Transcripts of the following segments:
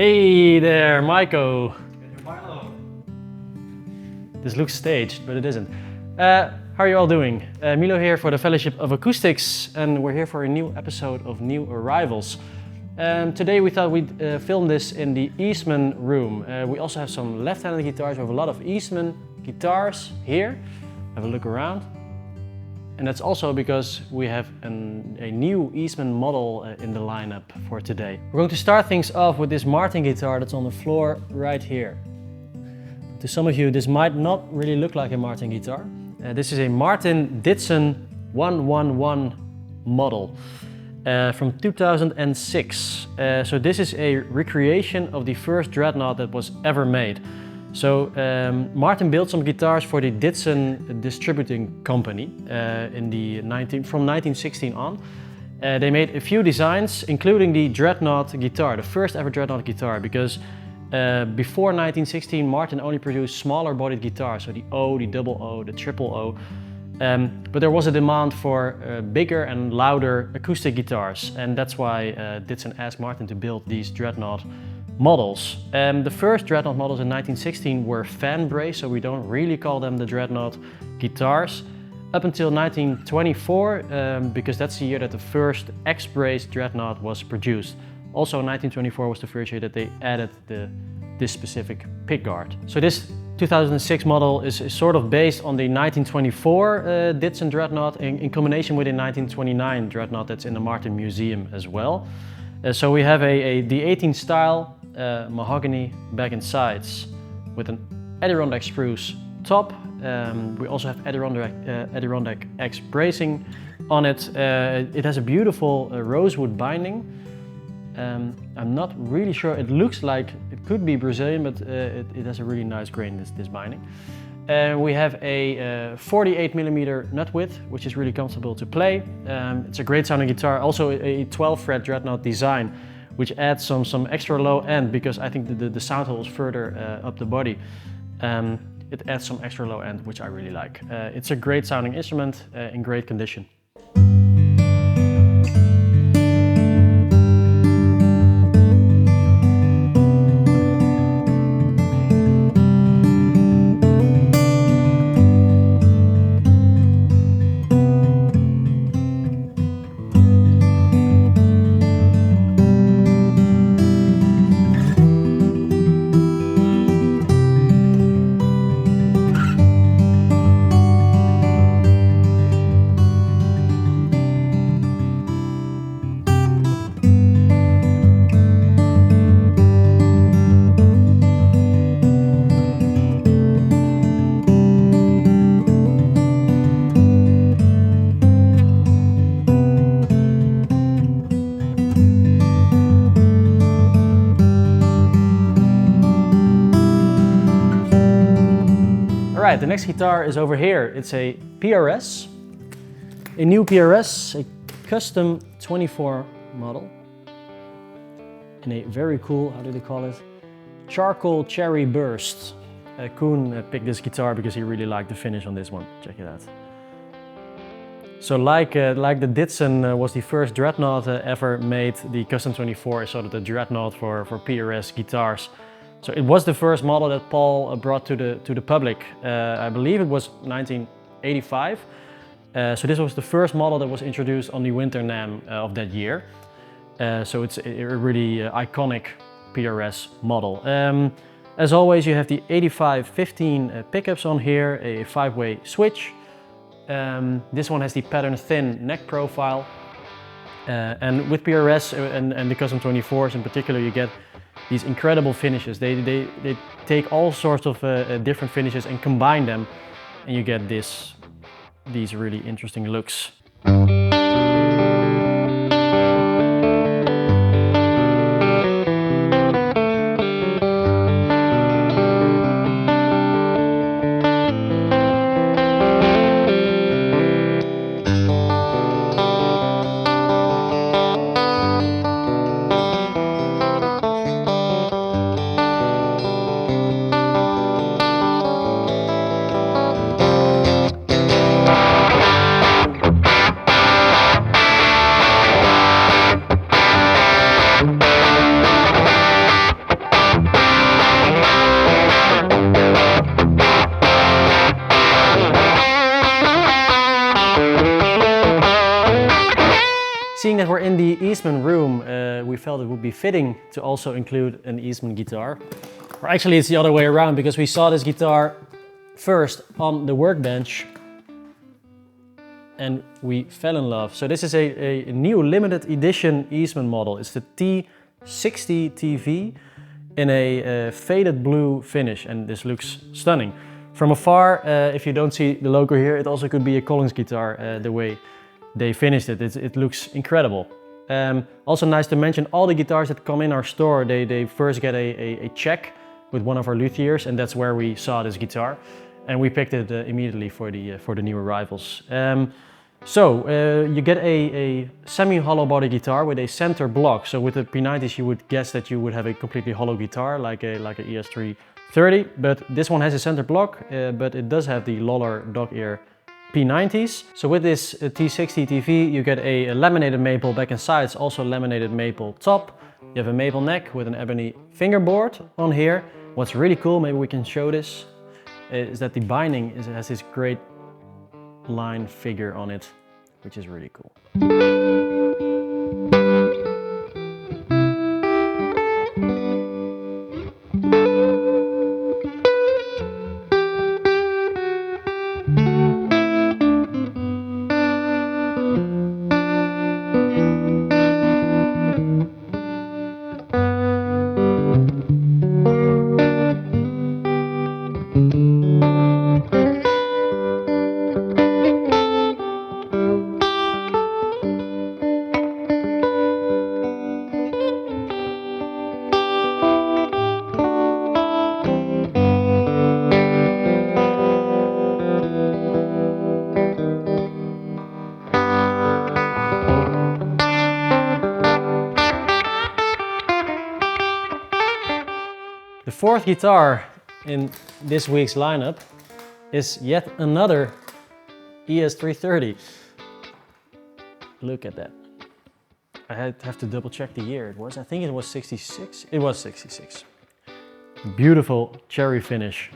Hey there, Milo. Milo. This looks staged, but it isn't. How are you all doing? Milo here for the Fellowship of Acoustics, and we're here for a new episode of New Arrivals. Today we thought we'd film this in the Eastman room. We also have some left-handed guitars. We have a lot of Eastman guitars here. Have a look around. And that's also because we have a new Eastman model in the lineup for today. We're going to start things off with this Martin guitar that's on the floor right here. To some of you, this might not really look like a Martin guitar. This is a Martin Ditson 111 model from 2006. So this is a recreation of the first Dreadnought that was ever made. So Martin built some guitars for the Ditson distributing company from 1916 on. They made a few designs, including the Dreadnought guitar, the first ever Dreadnought guitar, because before 1916 Martin only produced smaller bodied guitars, so the O, the double O, the triple O. But there was a demand for bigger and louder acoustic guitars, and that's why Ditson asked Martin to build these Dreadnought models. The first Dreadnought models in 1916 were fan brace, so we don't really call them the Dreadnought guitars. Up until 1924, because that's the year that the first X-brace Dreadnought was produced. Also 1924 was the first year that they added this specific pickguard. So this 2006 model is sort of based on the 1924 Ditson Dreadnought in combination with a 1929 Dreadnought that's in the Martin Museum as well. So we have the 18 style mahogany back and sides with an Adirondack spruce top. We also have Adirondack X bracing on it. It has a beautiful rosewood binding. I'm not really sure, it looks like it could be Brazilian, but it has a really nice grain, this binding. We have a 48mm nut width, which is really comfortable to play. It's a great sounding guitar, also a 12 fret Dreadnought design, which adds some extra low end, because I think the sound hole is further up the body. It adds some extra low end, which I really like. It's a great sounding instrument in great condition. Alright, the next guitar is over here. It's a PRS, a new PRS, a custom 24 model. In a very cool, how do they call it? Charcoal cherry burst. Koen picked this guitar because he really liked the finish on this one. Check it out. So like the Ditson was the first Dreadnought ever made, the custom 24 is sort of the Dreadnought for PRS guitars. So it was the first model that Paul brought to the public. I believe it was 1985. So this was the first model that was introduced on the Winter NAMM of that year. So it's a really iconic PRS model. As always, you have the 8515 pickups on here, a 5-way switch. This one has the pattern thin neck profile. And with PRS and the custom 24s in particular, you get these incredible finishes. They take all sorts of different finishes and combine them, and you get these really interesting looks. the Eastman room, we felt it would be fitting to also include an Eastman guitar. Or actually it's the other way around, because we saw this guitar first on the workbench and we fell in love. So this is a new limited edition Eastman model. It's the T60 TV in a faded blue finish, and this looks stunning. From afar, if you don't see the logo here, it also could be a Collins guitar, the way they finished it. It looks incredible. Also nice to mention, all the guitars that come in our store, they first get a check with one of our luthiers, and that's where we saw this guitar. And we picked it immediately for the new arrivals. You get a semi-hollow body guitar with a center block. So with the P90s, you would guess that you would have a completely hollow guitar, like a ES330. But this one has a center block, but it does have the Lollar dog ear P90s. So with this T60 TV, you get a laminated maple back and sides, also laminated maple top. You have a maple neck with an ebony fingerboard on here. What's really cool, maybe we can show this, is that the binding has this great line figure on it, which is really cool. The fourth guitar in this week's lineup is yet another ES330. Look at that. I have to double check the year it was. I think it was 66. It was 66. Beautiful cherry finish.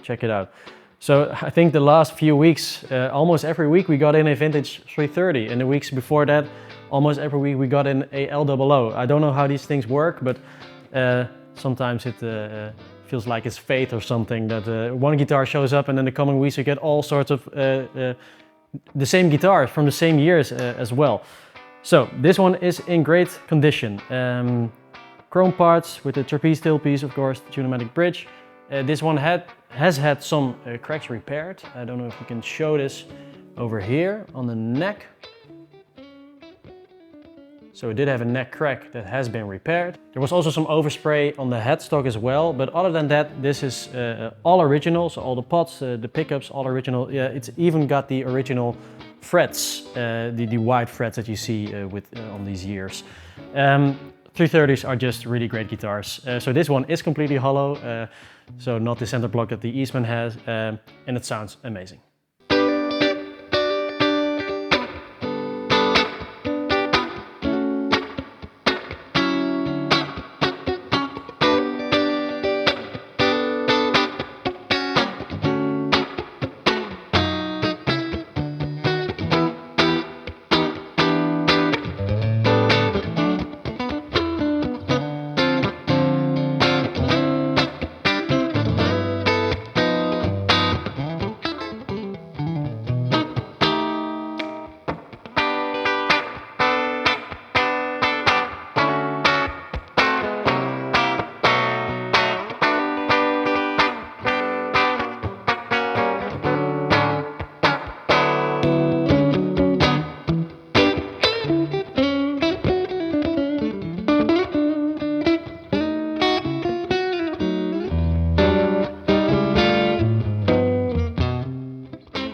Check it out. So I think the last few weeks, almost every week we got in a vintage 330, and the weeks before that, almost every week we got in a LOO. I don't know how these things work, but sometimes it feels like it's fate or something, that one guitar shows up and then the coming weeks you get all sorts of the same guitars from the same years as well. So this one is in great condition. Chrome parts with the trapeze tailpiece, of course, the Tune-o-matic bridge. This one has had some cracks repaired. I don't know if you can show this over here on the neck. So it did have a neck crack that has been repaired. There was also some overspray on the headstock as well, but other than that, this is all original. So all the pots, the pickups, all original. Yeah, it's even got the original frets, the wide frets that you see on these years. 330s are just really great guitars. So this one is completely hollow, so not the center block that the Eastman has, and it sounds amazing.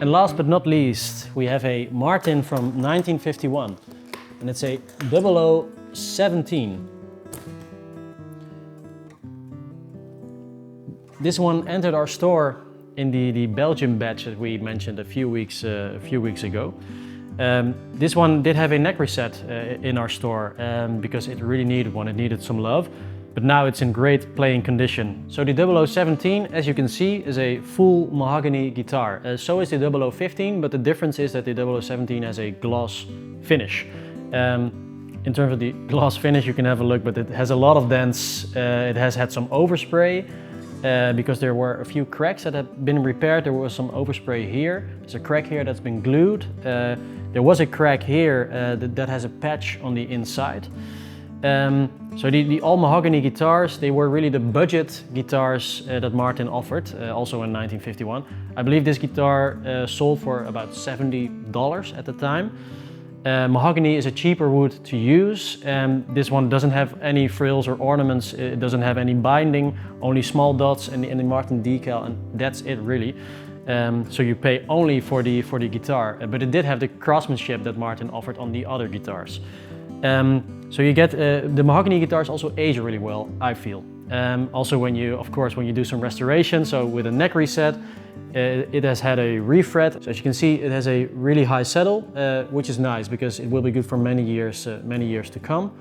And last but not least, we have a Martin from 1951, and it's a 0017. This one entered our store in the Belgium batch that we mentioned a few weeks ago. This one did have a neck reset in our store because it really needed one. It needed some love. But now it's in great playing condition. So the 0017, as you can see, is a full mahogany guitar. So is the 0015, but the difference is that the 0017 has a gloss finish. In In terms of the gloss finish, you can have a look, but it has a lot of dents. It has had some overspray because there were a few cracks that had been repaired. There was some overspray here. There's a crack here that's been glued. There was a crack here that has a patch on the inside. So the all mahogany guitars, they were really the budget guitars that Martin offered, also in 1951. I believe this guitar sold for about $70 at the time. Mahogany is a cheaper wood to use. This one doesn't have any frills or ornaments, it doesn't have any binding, only small dots and the Martin decal, and that's it really. So you pay only for the guitar, but it did have the craftsmanship that Martin offered on the other guitars. So you get the mahogany guitars also age really well, I feel. Also when you do some restoration, so with a neck reset, it has had a refret. So as you can see, it has a really high saddle, which is nice because it will be good for many years to come.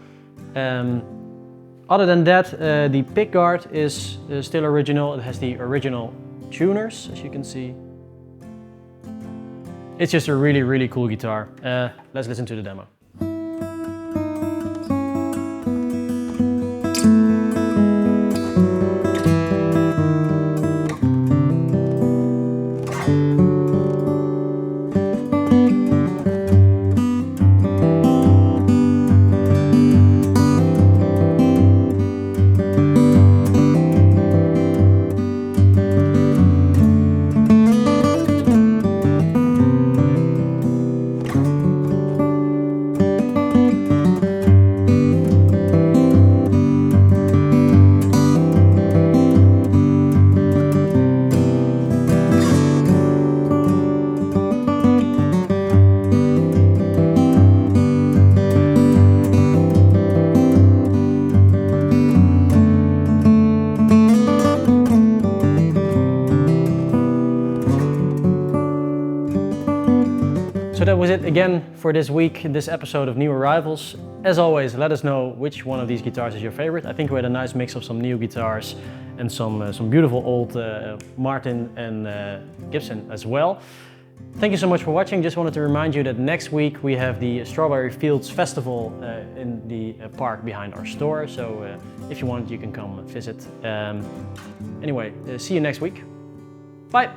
Other than that, the pickguard is still original. It has the original tuners, as you can see. It's just a really, really cool guitar. Let's listen to the demo. So that was it again for this week, this episode of New Arrivals. As always, let us know which one of these guitars is your favorite. I think we had a nice mix of some new guitars and some beautiful old Martin and Gibson as well. Thank you so much for watching. Just wanted to remind you that next week we have the Strawberry Fields Festival in the park behind our store. So if you want, you can come visit. Anyway, see you next week. Bye!